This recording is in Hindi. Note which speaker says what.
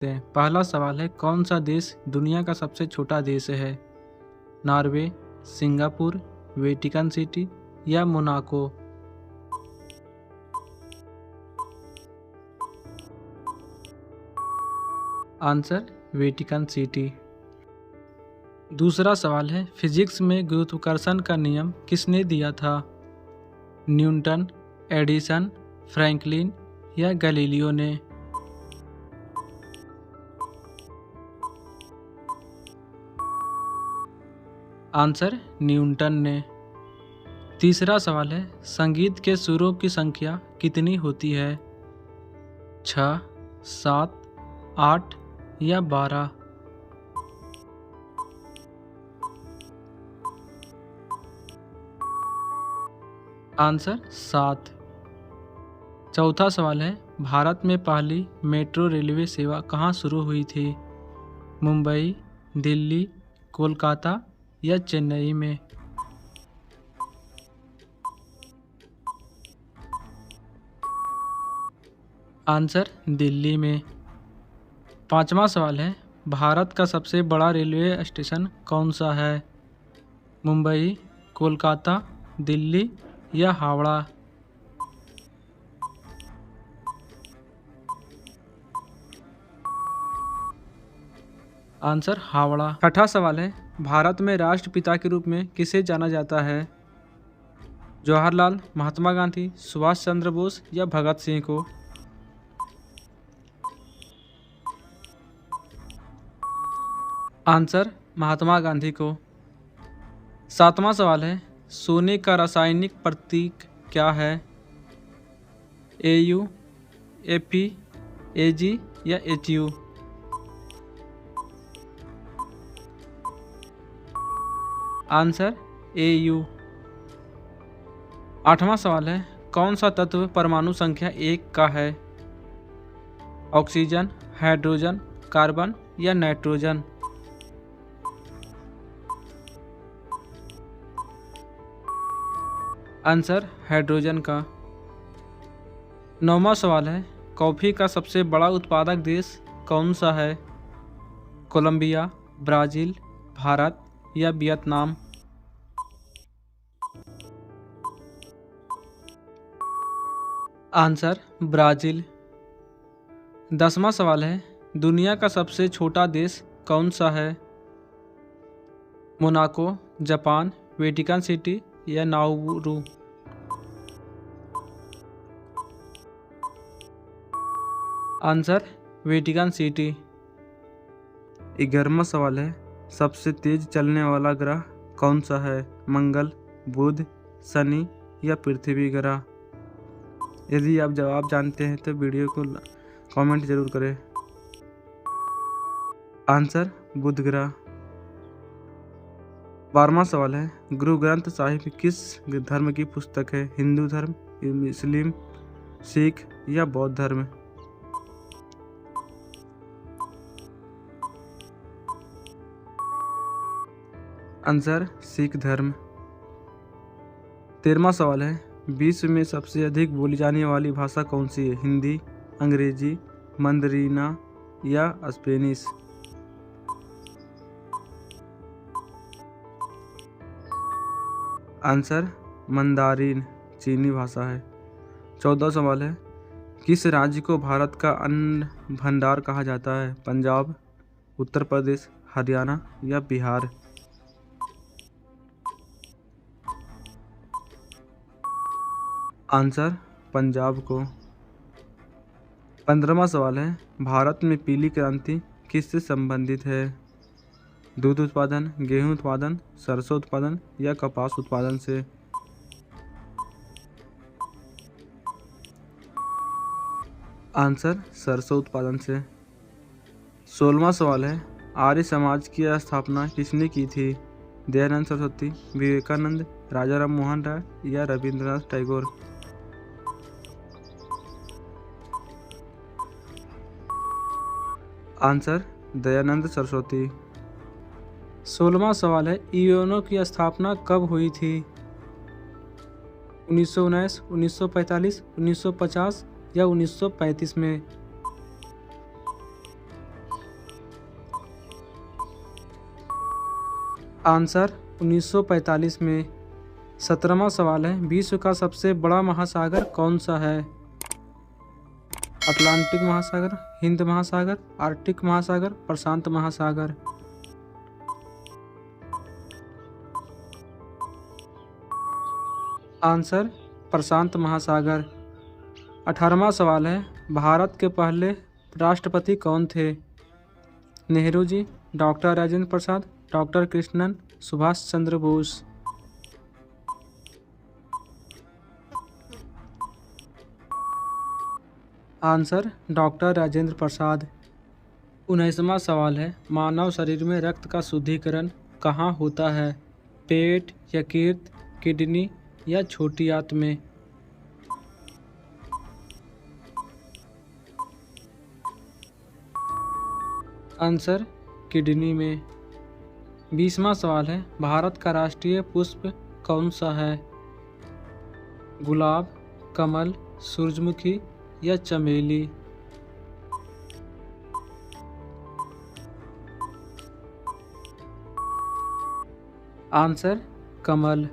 Speaker 1: पहला सवाल है, कौन सा देश दुनिया का सबसे छोटा देश है? नॉर्वे, सिंगापुर, वेटिकन सिटी या मोनाको? Answer Vatican city. दूसरा सवाल है, फिजिक्स में गुरुत्वाकर्षण का नियम किसने दिया था? न्यूटन, एडिसन, फ्रैंकलिन या गैलीलियो ने? आंसर न्यूटन ने। तीसरा सवाल है, संगीत के सुरों की संख्या कितनी होती है? 6, 7, 8 या 12? आंसर 7। चौथा सवाल है, भारत में पहली मेट्रो रेलवे सेवा कहाँ शुरू हुई थी? मुंबई, दिल्ली, कोलकाता या चेन्नई में? आंसर दिल्ली में। पांचवा सवाल है, भारत का सबसे बड़ा रेलवे स्टेशन कौन सा है? मुंबई, कोलकाता, दिल्ली या हावड़ा? आंसर हावड़ा। छठा सवाल है, भारत में राष्ट्रपिता के रूप में किसे जाना जाता है? जवाहरलाल, महात्मा गांधी, सुभाष चंद्र बोस या भगत सिंह को? आंसर महात्मा गांधी को। सातवां सवाल है, सोने का रासायनिक प्रतीक क्या है? AU, Fe, Ag या Hu? Answer AU। आठवां सवाल है, कौन सा तत्व परमाणु संख्या 1 का है? ऑक्सीजन, हाइड्रोजन, कार्बन या नाइट्रोजन? आंसर हाइड्रोजन का। नौवां सवाल है, कॉफ़ी का सबसे बड़ा उत्पादक देश कौन सा है? कोलंबिया, ब्राज़ील, भारत या वियतनाम? Answer Brazil. 10वां सवाल है, दुनिया का सबसे छोटा देश कौन सा है? मोनाको, जापान, वेटिकन सिटी या नाउरू? Answer Vatican City. 11वां सवाल है, सबसे तेज चलने वाला ग्रह कौन सा है? मंगल, बुध, शनि या पृथ्वी ग्रह? यदि आप जवाब जानते हैं तो वीडियो को कमेंट जरूर करें। आंसर बुध ग्रह। 12वां सवाल है, गुरु ग्रंथ साहिब किस धर्म की पुस्तक है? हिंदू धर्म, मुस्लिम, सिख या बौद्ध धर्म? आंसर सिख धर्म। 13वां सवाल है, विश्व में सबसे अधिक बोली जाने वाली भाषा कौन सी है? हिंदी, अंग्रेजी, मंdarin या स्पेनिश? आंसर मंदारिन चीनी भाषा है। 14वां सवाल है, किस राज्य को भारत का अन्न भंडार कहा जाता है? पंजाब, उत्तर प्रदेश, हरियाणा या बिहार? आंसर पंजाब को। 15वां सवाल है, भारत में पीली क्रांति किससे संबंधित है? दूध उत्पादन, गेहूं उत्पादन, सरसों उत्पादन या कपास उत्पादन से? आंसर सरसों उत्पादन से। 16वां सवाल है, आर्य समाज की स्थापना किसने की थी? दयानंद सरस्वती, विवेकानंद, राजा राम मोहन राय या रविंद्रनाथ टैगोर? आंसर दयानंद सरस्वती। 16वां सवाल है, यूएनओ की स्थापना कब हुई थी? 1919, 1945, 1950 या 1935 में? आंसर 1945 में। 17वां सवाल है, विश्व का सबसे बड़ा महासागर कौन सा है? अटलांटिक महासागर, हिंद महासागर, आर्कटिक महासागर, प्रशांत महासागर। आंसर प्रशांत महासागर। 18वां सवाल है, भारत के पहले राष्ट्रपति कौन थे? Nehru ji, doctor Rajendra Prasad, doctor Krishnan, Subhash Chandra Bose. Answer doctor Rajendra Prasad. 19वां सवाल है, मानव शरीर में रक्त का शुद्धिकरण कहाँ होता है? पेट, यकृत, किडनी या छोटी आंत में? आंसर किडनी में। 20वां सवाल है, भारत का राष्ट्रीय पुष्प कौन सा है? गुलाब, कमल, सूरजमुखी या चमेली? आंसर कमल।